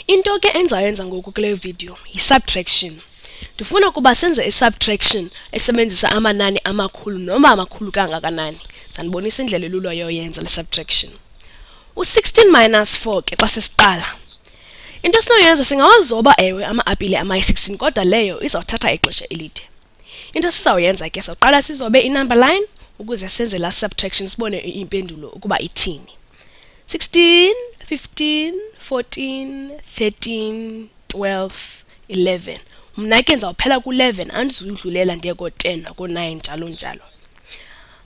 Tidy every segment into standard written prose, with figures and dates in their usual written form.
Into ke enzayenza ngoku kule video yi-subtraction. Ndifuna ukuba senze i-subtraction esebenzisa amanani amakhulu noma amakhulu kangakanani. Ndibonisa indlela elula yoyenza le-subtraction. U-16 minus 4 ke xa sesiqala. Into esinoyenza singawazoba ewe ama-apile amayi-16 kodwa leyo izawuthatha ixesha elide. Into sizawuyenza ke sawuqala sizobe i-number line ukuze senze la subtraction sibone impendulo ukuba ithini. 16, 15, 14, 13, 12, 11. Mna ke ndizawuphela ku-11 andizudlulela ndiye ko-10 nako-9 njalo njalo.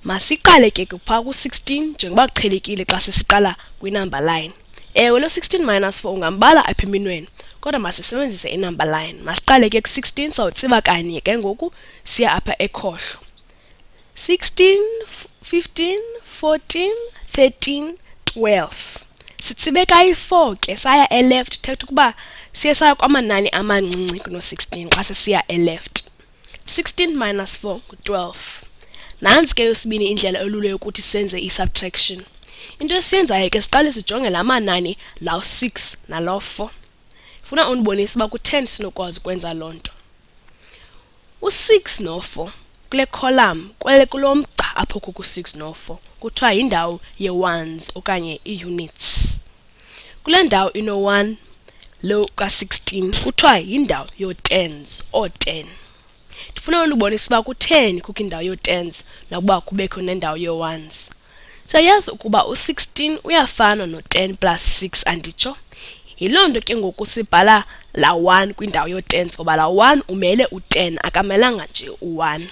Masiqale ke kupha ku-16 njengoba kuqhelekile xa sesiqala kwi-number line. Ewe lo 16 minus 4 ungambala apha eminweni kodwa masisebenzise i-number line. Masiqale ke ku-16 sawutsiba kanye ke ngoku siya apha ekhohlo. 16, 15, 14, 13, 12. Sitsibe kayi-4 ke saya e-left thetha ukuba siye saya kwamanani amancinci kuno-16 xa sesiya e-left. 16 minus 4 ngu-12. Nansi ke yosibini indlela elula yokuthi senze i-subtraction. Into esiyenzayo ke siqale sijonge la manani lawo 6 nalawo 4. Funa undibonise uba ku-10 sinokwazi ukwenza loo nto. U-6 no-4 kule column kulo mgca apho kuku-6 no-4 kuthiwa yindawo ye-ones okanye i-units. Kule ndawo ino-1 lo ka-16 kuthiwa yindawo yo-tens o-10. Ndifuna undibonise uba ku-10 kukho indawo yo-tens nokuba kubekho nendawo yo-ones. Siyayazi ukuba u-16 uyafana no-10 plus 6 anditsho. Yiloo nto ke ngoku sibhala la 1 kwindawo yo-tens ngoba la 1 umele u-10 akamelanga nje u-1.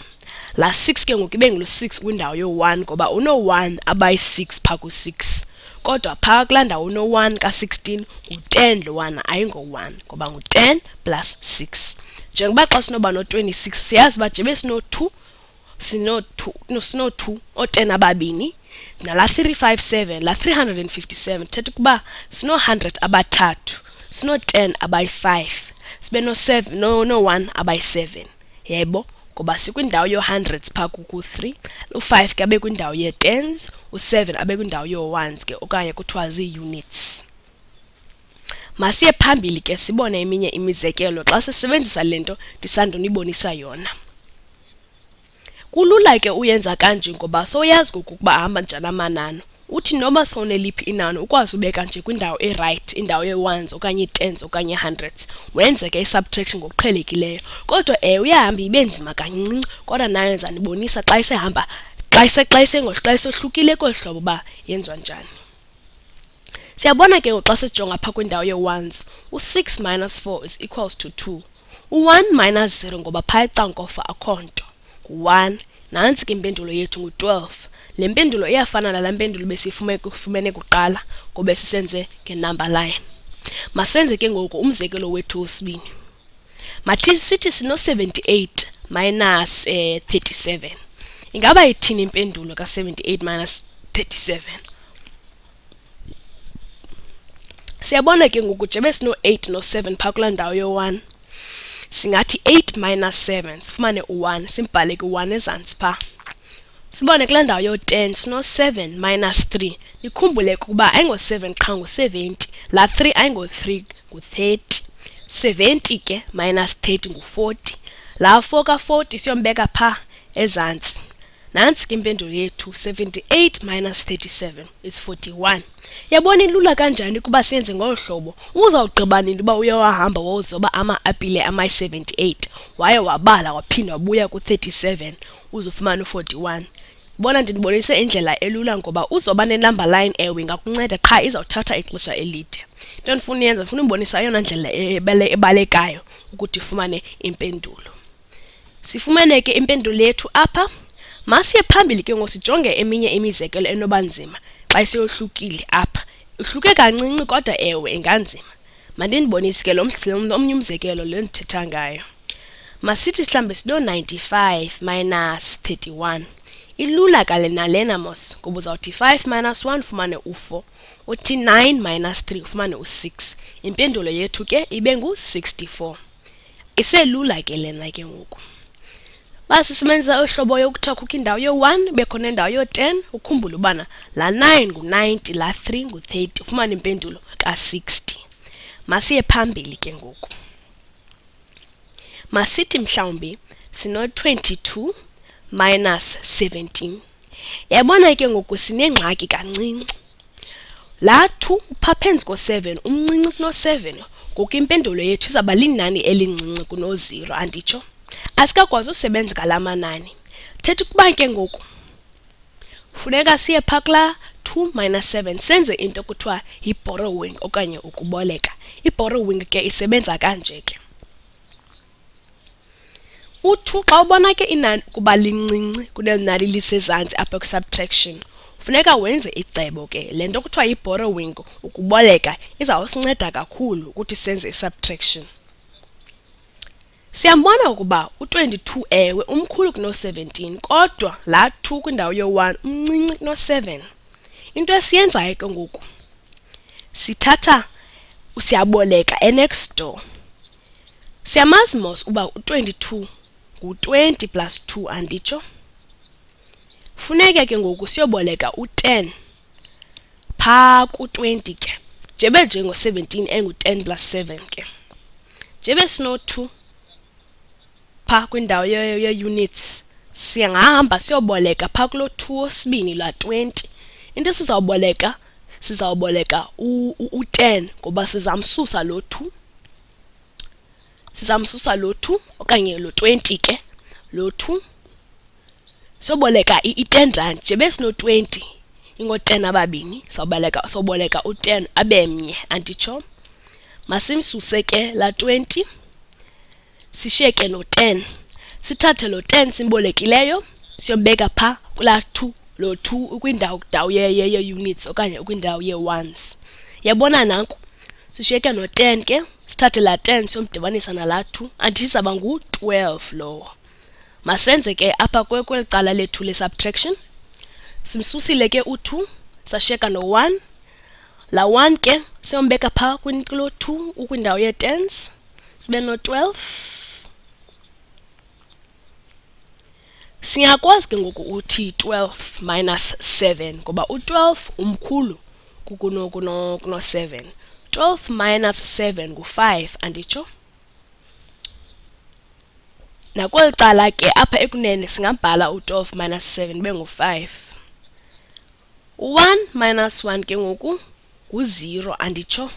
La 6 ke ngoku ibe ngulo-6 kwindawo yo-1 ngoba uno-1 abayi-6 phaa ku-6. Kodwa phaa kulaa ndawo uno-1 ka-16 ngu-10 lo 1 ayingo-1 ngoba ngu-10 plus 6. Njengoba xa sinoba no-26 siyazi uba njebe sino-2 o-10 ababini nala 357 la 357 thetha ukuba sino-100 abathathu sino-10 abayi-5 sibe no-7 no-1 abayi-7 yebo ngoba sikwindawo yo-hundreds phaa ku-3 u-5 ke abe kwindawo ye-tens u-7 abe kwindawo yo-ones ke okanye kuthiwa zii-units. Masiye phambili ke sibone eminye imizekelo xa sisebenzisa le nto ndisandonibonisa yona. Kulula ke uyenza kanje ngoba sowuyazi ngokuba ahamba njani amanani. Uthi noba sowuneliphi inani ukwazi ubeka nje kwindawo e-right indawo ye-ones okanye ii-tens okanye ii-hundreds wenze ke i-subtraction ngokuqhelekileyo. Kodwa uyahamba ibe nzima kancinci kodwa nayo ndizanibonisa xa isehamba xa isohlukile kolu hlobo uba yenziwa njani. Siyabona ke xa sijonga phaa kwindawo ye-ones u-6 minus 4 is equals to 2. U-1 minus 0 ngoba phaa ecankofa akho nto ngu-1. Nantsi ke impendulo yethu ngu-12. Le mpendulo iyafana nala mpendulo besifumene kuqala ngoba sisenze nge-number line. Masenze ke ngoku umzekelo wethu wesibini. Sithi sino-78 minus 37. Ingaba ithini impendulo ka-78 minus 37? Siyabona ke ngoku njebe sino-8 no-7 phaa kulaa ndawo yo-1. Singathi 8 minus 7 sifumane u-1 simbhale ku-1 ezantsi phaa. Sibone kulaa ndawo yo-10 sino-7 minus 3. Nikhumbule ukuba ayingo-7 qha ngu-70. La 3 ayingo-3 ngu-30. 70 ke minus 30 ngu-40. La 4 ka-40 siyombeka phaa ezantsi. Nantsi ke impendulo yethu 78 minus 37 is 41. Yabona ilula kanjani ukuba siyenze ngolu hlobo. Uzawugqiba nini uba uye wahamba wozoba ama-apile amayi-78 waye wabala waphinda wabuya ku-37 uzofumana u-41. Bona ndinibonise indlela elula ngoba uzoba ne-number line ewe ingakunceda qha izawuthatha ixesha elide. Into ndifuna uyenza ndifuna umbonisa eyona ndlela ebalekayo ukuthi ufumane impendulo. Sifumane ke impendulo yethu apha. Masiye phambili ke ngosijonge eminye imizekelo enoba nzima xa iseyohlukile apha. Uhluke kancinci kodwa ewe inganzima. Mandinibonise ke omnye umzekelo lo ndithetha ngayo. Masithi mhlawumbe sino-95 minus 31. Ilula kale nalena mos ngoba uzawuthi 5 minus 1 ufumane u-4. Uthi 9 minus 3 ufumane u-6. Impendulo yethu ke ibe ngu-64. Iselula ke lena ke ngoku. Basisebenzisa uhlobo yokuthiwa kukho indawo yo-1 bekhona indawo yo-10 ukhumbule ubana la 9 ngu-90 la 3 ngu-30 ufumane impendulo ka-60. Masiye phambili ke ngoku. Masithi mhlawumbi sino 22 minus 17. Yabona ke ngoku sinengxaki kancinci. La 2 upha phensi ko7 umncinci kuno 7. Ngoku impendulo yethu izaba linani elincinci kuno 0 anditsho. Asikakwazi usebenza ngalamanani. Thetha ukuba ke ngoku funeka siye phakla 2 minus 7 senze into kuthiwa yi-borrowing okanye ukuboleka. I-borrowing ke isebenza kanje ke. U2 xa ubona ke inani kuba lincinci kunenani lisezantsi apha ku-subtraction, funeka wenze icebo ke. Le nto kuthiwa yi-borrowing ukuboleka izawusinceda kakhulu ukuthi senze i-subtraction. Siyambona ukuba u22 ewe umkhulu kuno17 kodwa la 2 kwindawo yo1 umncinci kuno7. Into esiyenzayo ke ngoku siyaboleka next door. Siyamazi mos uba u22 ngu20 plus 2 anditsho. Funeka ke ngoku siyoboleka u10 phaa ku20 ke. Njebe nje ngo17 engu10 plus 7 ke. Njebe sino2 phaa kwindawo ye-units siyahamba siyoboleka phaa kulo 2 osibini la 20. Into sizawuboleka u10 ngoba sizamsusa lo 2. Sizamsusa lo 2 okanye lo 20 ke. Lo 2 soboleka i10 rand njebe sino 20 ingo10 ababini soboleka u10 abemnye anditsho. Masimsuse ke la 20 sishiyeke no 10. Sithathe lo 10 simbolekileyo siyombeka phaa kula 2 lo 2 ukwindawo ye-units okanye ukwindawo ye-ones. Yabona nanku sishiyeke no 10 ke. Sithathe la 10 siyomdibanisa nala 2 andizaba ngu12 lowo. Masenze ke apha kweli cala lethu le-subtraction. Simsusile ke u2 sashiyeka no 1. La 1 ke siyombeka phaa kulo 2 ukwindawo ye-tens sibe no 12. Siyakwazi ke ngoku uthi 12 minus 7 ngoba u12 umkhulu kuno 7. 12 minus 7 ngu5 anditsho. Nakweli cala ke apha ekunene singabhala u12 minus 7 bengu5. U1 minus 1 ke ngoku ngu0 anditsho.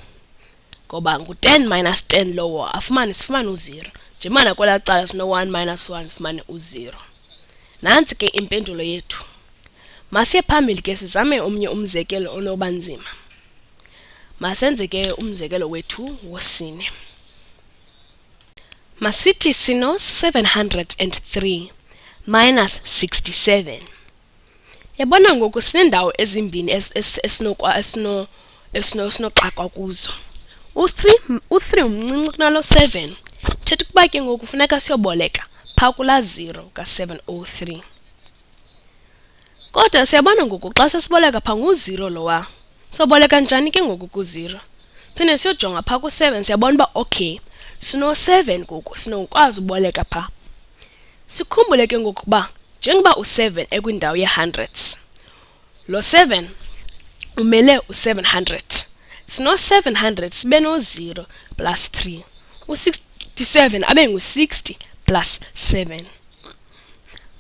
Ngoba ngu10 minus 10 lowo sifumane u0. Njema nakwela cala sino 1 minus 1 sifumane u0. Nantsi ke impendulo yethu. Masiye phambili ke sizame omnye umzekelo onoba nzima. Masenze ke umzekelo wethu wosine. Masithi sino 703 minus 67. Yabona ngoku sinendawo ezimbini esinoxakwa kuzo. U3 umncinci kunalo 7. Thetha ukuba ke ngoku funeka siyoboleka phaa kula 0 ka703. Kodwa siyabona ngoku xa sesiboleka phaa ngu0 lowa. Soboleka njani ke ngoku ku0? Phinde siyojonga phaa ku7 siyabona uba okay sino 7 ngoku sinokwazi uboleka phaa. Sikhumbule ke ngoku uba njengoba u7 ekwindawo ye-hundreds, lo 7 umele u700. Sino 700 sibe no0 plus 3. U67 abe ngu60 plus 7.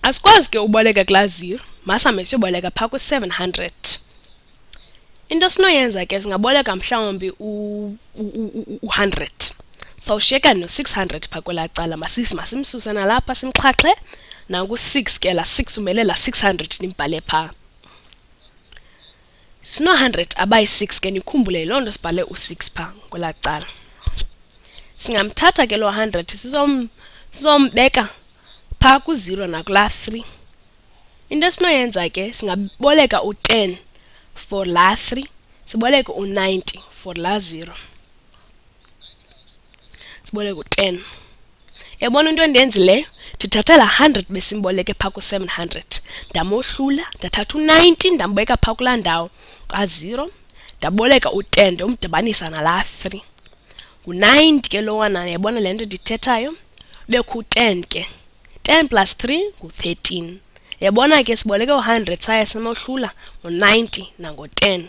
Asikwazi ke uboleka kula 0, masihambe siyoboleka phaa ku700. Into sinoyenza ke singaboleka mhlawumbi u100. Sawushiyeka no600 phaa kwela cala masimsuse nalapha simxhaxhe nangu6 ke la 6 umele la 600 nimbhale phaa. Sino 100 abayi6 ke nikhumbule loo nto sibhale u6 phaa kwela cala. Singamthatha ke lo 100 sizombeka phaa ku0 nakula 3. Into esinoyenza ke singaboleka u10 for la 3, siboleke u90 for la 0. Siboleke u10. Yabona into endenzileyo? Ndithatha la 100 besimboleke phaa ku700. Ndamohlula, ndathatha u90 ndambeka phaa kulaa ndawo ka0. Ndaboleka u10 ndomdibanisa nala 3. Ngu90 ke lowana, yabona le nto ndithethayo? Bekho u10 ke. 10 plus 3 ngu13. Yabona ke siboleke u100 saye simohlula ngo90 nango10.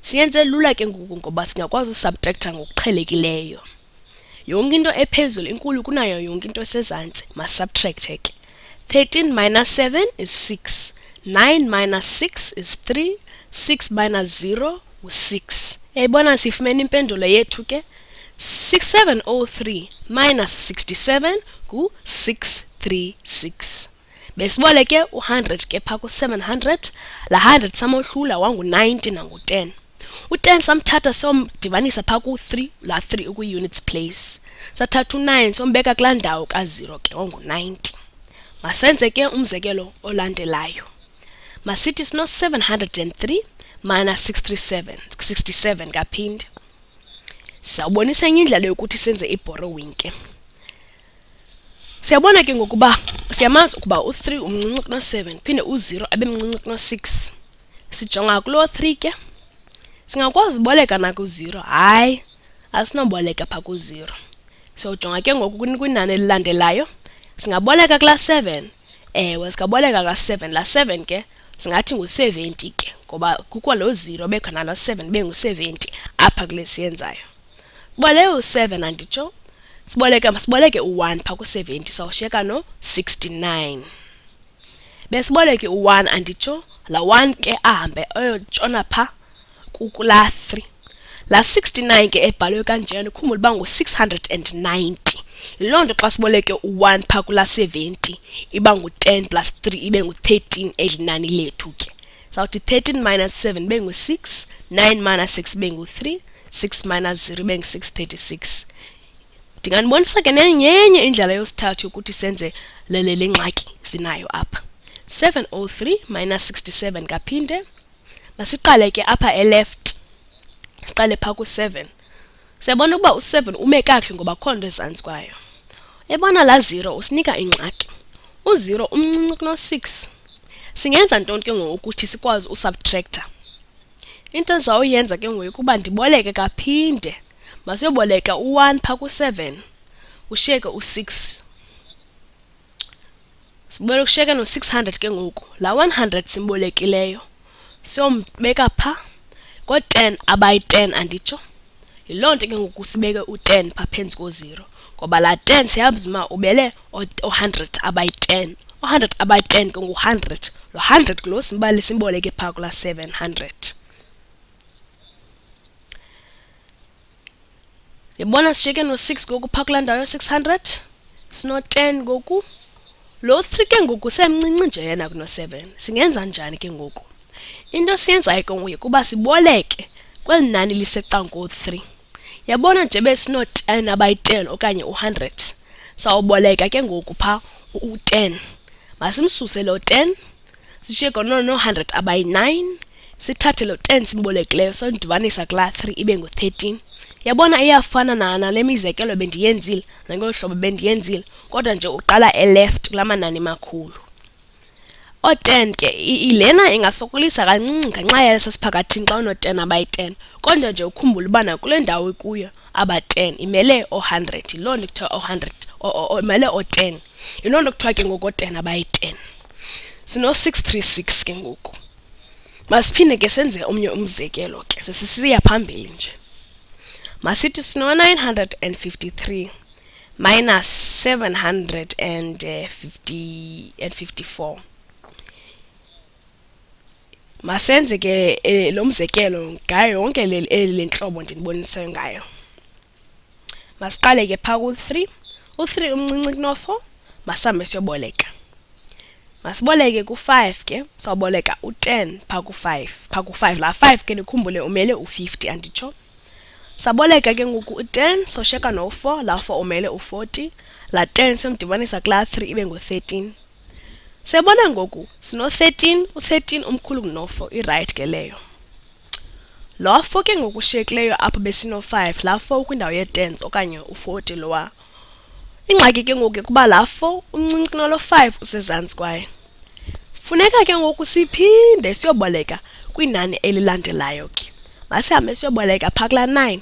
Siyenze lula ke ngoku ngoba singakwazi usubtracta ngokuqhelekileyo. Yonke into ephezulu inkulu kunayo yonke into esezantsi. Masubtracte ke. 13 minus 7 is 6. 9 minus 6 is 3. 6 minus 0 is 6. Yayibona sifumene impendulo yethu ke. 6703 minus 67 ku 636. Besiboleke u100 ke pha ku 700. La 100 samohlula wangu 90 nangu 10. U10 samthatha somdibanisa pha ku 3, la 3 uku units place. Sathatha u9 sombeka kula ndawo ka0 ke wangu 90. Masenze ke umzekelo olandelayo. Masithi sino 703 minus 67 kaphinde. Sawubonisa enye indlela yokuthi senze i-borrowing ke. Siyabona ke ngokuba siyamazi ukuba u3 umncinci kuno7 phinde u0 abe mncinci kuno6. Sijonga kulo 3 ke. Singakwazi uboleka na ku0. Hayi, asinoboleka pha ku0. So jonga ke ngoku kwinani elilandelayo. Singaboleka kula 7. Ewe, singaboleka kula 7. La 7 ke singathi ngu70 ke ngoba kukho lo 0 bekhona lo 7 bengu70 apha kule siyenzayo. Bole u7 anditsho. Siboleke u1 pha ku70 sawushiyeka no 69. Besiboleke u1 anditsho. La 1 ke ahambe ayotshona pha kula 3. La 69 ke ebhalwe kanjena ukhumbula uba ngu690. Yiloo nto xa siboleke u1 pha kula 70 iba ngu10 plus 3 ibe ngu13 elinani lethu ke. Sawuthi 13 minus 7 ibe ngu6, 9 minus 6 ibe ngu3, 6 minus 0 ibe ngu636. Ndinganibonisa ke nenye indlela yosithathu ukuthi senze le ngxaki sinayo apha. 703 minus 67 kaphinde. Masiqale ke apha eleft. Siqale pha ku7. Siyabona ukuba u7 ume kakuhle ngoba akho nto ezantsi kwayo. Ebona la 0 usinika ingxaki. U0 umncinci kuno6. Singenza ntoni ke ngoku ukuthi sikwazi usubtracta? Into ezawuyenza ke ngoku ukuba ndiboleke kaphinde. Masiyoboleka u1 pha ku7. Ushiyeke u6. Siboleka ushiyeke no600 ke ngoku. La 100 simbolekileyo siyombeka pha ko10 abayi10 anditsho. Yiloo nto ke ngoku sibeke u10 pha phenzi ko0 ngoba la 10 siyazi uma ubele o100 abayi10. O100 abayi10 ke ngu100. Lo 100 kulo simboleke pha kula 700. Yabona sishiyeke no6 ngoku pha kula ndawo yo600. Sino10 ngoku. Lo 3 ke ngoku semncinci nje yena kuno7. Singenza njani ke ngoku? Into siyenzayo ke ngoku kuba siboleke kweli nani lisecango 3. Yabona nje besino10 abayi10 okanye u100. Sawuboleka ke ngoku pha u10. Masimsuse lo 10. Sishiyeke no 100 abayi9. Sithathe lo 10 simbolekileyo sondibanisa kula 3 ibe ngu13. Yabona iyafana nale mizekelo bendiyenzile nangolo hlobo bendiyenzile kodwa nje uqala eleft kula manani makhulu. O10 ke ilena ingasokolisa kancinci ngenxa yasesiphakathini xa uno10 abayi10 kodwa nje ukhumbula uba nakule ndawo ikuyo aba10 imele o100. Yiloo nto kuthiwa o100 imele o10. Yiloo nto kuthiwa ke ngoku o10 abayi10. Sino636 ke ngoku. Masiphinde ke senze omnye umzekelo ke sesiya phambili nje. Masithi sino 953 minus 754. Masenze ke lo mzekelo ngayo yonke le ntlobo ndinibonisayo ngayo. Masiqale ke pha ku3. U3 umncinci kuno4. Masihambe siyoboleka. Masiboleke ku5 ke. Sawuboleka u10 pha ku5. Pha ku5 la 5 ke nikhumbule umele u50 anditsho. Saboleka ke ngoku u10 soshiyeka no4. La 4 umele u40. La 10 somdibanisa kula 3 ibe ngu13. Siyabona ngoku sino13. U13 umkhulu kuno4 i-right ke leyo. Lo 4 ke ngoku ushiyekileyo apho besino5. La 4 kwindawo ye-10s okanye u40 lowa. Ingxaki ke ngoku kuba la 4 umncinci kunalo 5 usezantsi kwaye. Funeka ke ngoku siphinde siyoboleka kwinani elilandelayo ke. Masihambe siyoboleka pha kula 9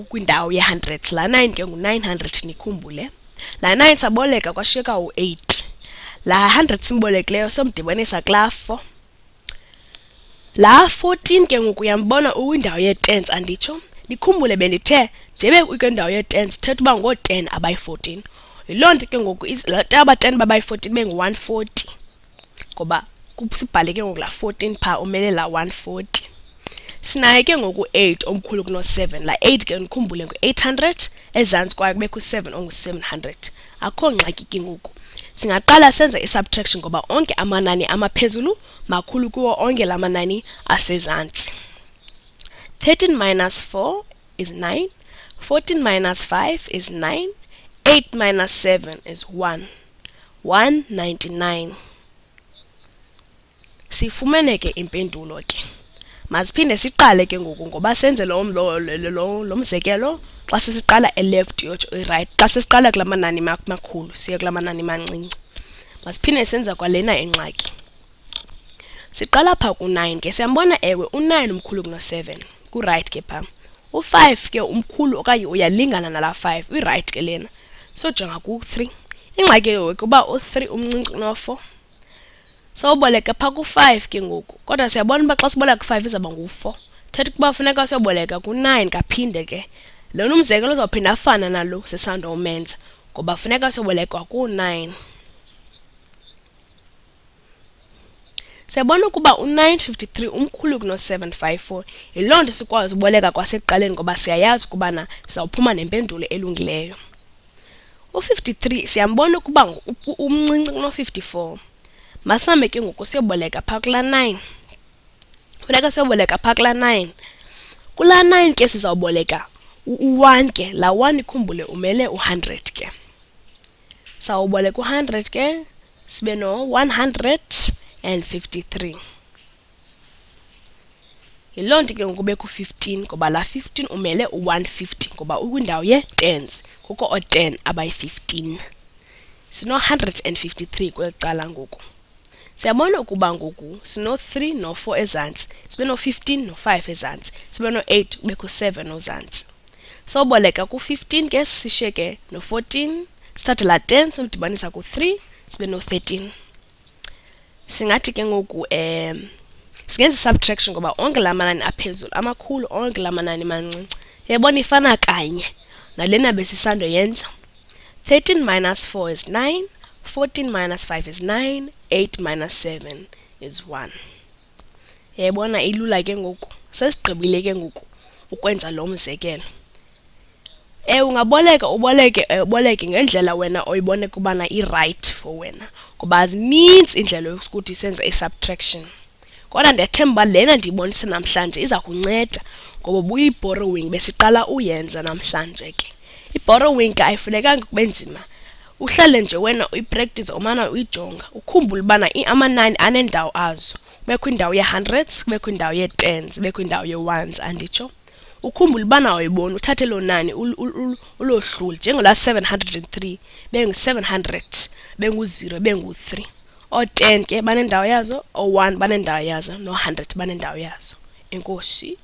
kwindawo ye-100s. La 9 ke ngu900 nikhumbule. La 9 saboleka kwashiyeka u8. La 100 simbolekileyo somdibanisa kula 4. La 14 ke ngoku uyambona ukwindawo ye-tens anditsho. Nikhumbule bendithe njebe ukwindawo ye-tens thetha uba ngo-10 abayi-14. Yiloo nto ke ngoku aba-10 babayi-14 bengu-140 ngoba sibhale ke ngoku la 14 pha umele la 140. Sinaye ke ngoku 8 omkhulu kuno-7. La 8 ke nikhumbule ngu-800 ezantsi kwayo kubekho u-7 ongu-700. Akho ngxaki ke ngoku. Singaqala senze i-subtraction ngoba onke amanani amaphezulu makhulu kuwo onke la manani asezantsi. 13 minus 4 is 9. 14 minus 5 is 9. 8 minus 7 is 1. 199. Sifumene ke impendulo ke. Masiphinde siqale ke ngoku ngoba senze lo mzekelo xa sesiqala e-left yotsho e-right. Xa sesiqala kula manani makhulu siye kula manani mancinci. Masiphinde senza kwalena ingxaki. Siqala pha ku-9 ke siyambona ewe u-9 umkhulu kuno-7 ku-right ke pha. U-5 ke umkhulu okanye uyalingana nala 5 i-right ke lena. So jonga ku-3. Ingxaki ke kuba u-3 umncinci kuno-4. Sawuboleka pha ku-5 ke ngoku. Kodwa siyabona uba xa siboleka ku-5 izawuba ngu-4. Thetha ukuba funeka siyoboleka ku-9 kaphinde ke. Lona umzekelo uzawuphinda afana nalo sisandowumenza ngoba funeka siyoboleka ku-9. Siyabona ukuba u-953 umkhulu kuno-754. Yiloo nto sikwazi uboleka kwasekuqaleni ngoba siyayazi ukubana sizawuphuma nempendulo elungileyo. U-53 siyambona ukuba umncinci kuno-54. Masihambe ke ngoku siyoboleka pha kula 9. Funeka siyoboleka pha kula 9. Kula 9 ke sizawuboleka u-1 ke. La 1 ikhumbule umele u-100 ke. Sawuboleka u-100 ke sibe no-153. Yiloo nto ke ngoku kubekho 15 ngoba la 15 umele u-150 ngoba ukwindawo ye-tens kukho o-10 abayi-15. Sino-153 kweli cala ngoku. Siyabona ukuba ngoku sino-3 no-4 ezantsi, sibe no-15 no-5 ezantsi, sibe no-8 kubekho 7 ozantsi. Soboleka ku-15 ke sishiye ke no-14, sithathe la 10 somdibanisa ku-3, sibe no-13. Singathi ke ngoku singenza subtraction ngoba onke la manani aphezulu amakhulu onke la manani mancinci. Yabona ifana kanye nalena besisando yenza. 13 minus 4 is 9. 14 minus 5 is 9. 8 minus 7 is 1. Yabona ilula ke ngoku. Sesigqibile ke ngoku ukwenza lo mzekelo. Ungaboleka uboleke ngendlela wena oyibone kubana i-right for wena. Ngoba zininzi indlela yokuthi senze i-subtraction. Kodwa ndiyathemba lena ndiyibonise namhlanje iza kunceda ngoba ubuyi-borrowing besiqala uyenza namhlanje ke. I-borrowing ke ayifunekanga kube nzima. Uhlale nje wena uyipractice umana uyijonga. Ukhumbule ubana amanani anendawo azo. Kubekho indawo ye-hundreds, kubekho indawo ye-tens, kubekho indawo ye-ones anditsho. Ukhumbule ubana awuyiboni uthathe lo nani ulohlule njengola 703 bengu-700 bengu-0 bengu-3. O-10 ke banendawo yazo, o-1 banendawo yazo, no-100 banendawo yazo. Enkosi.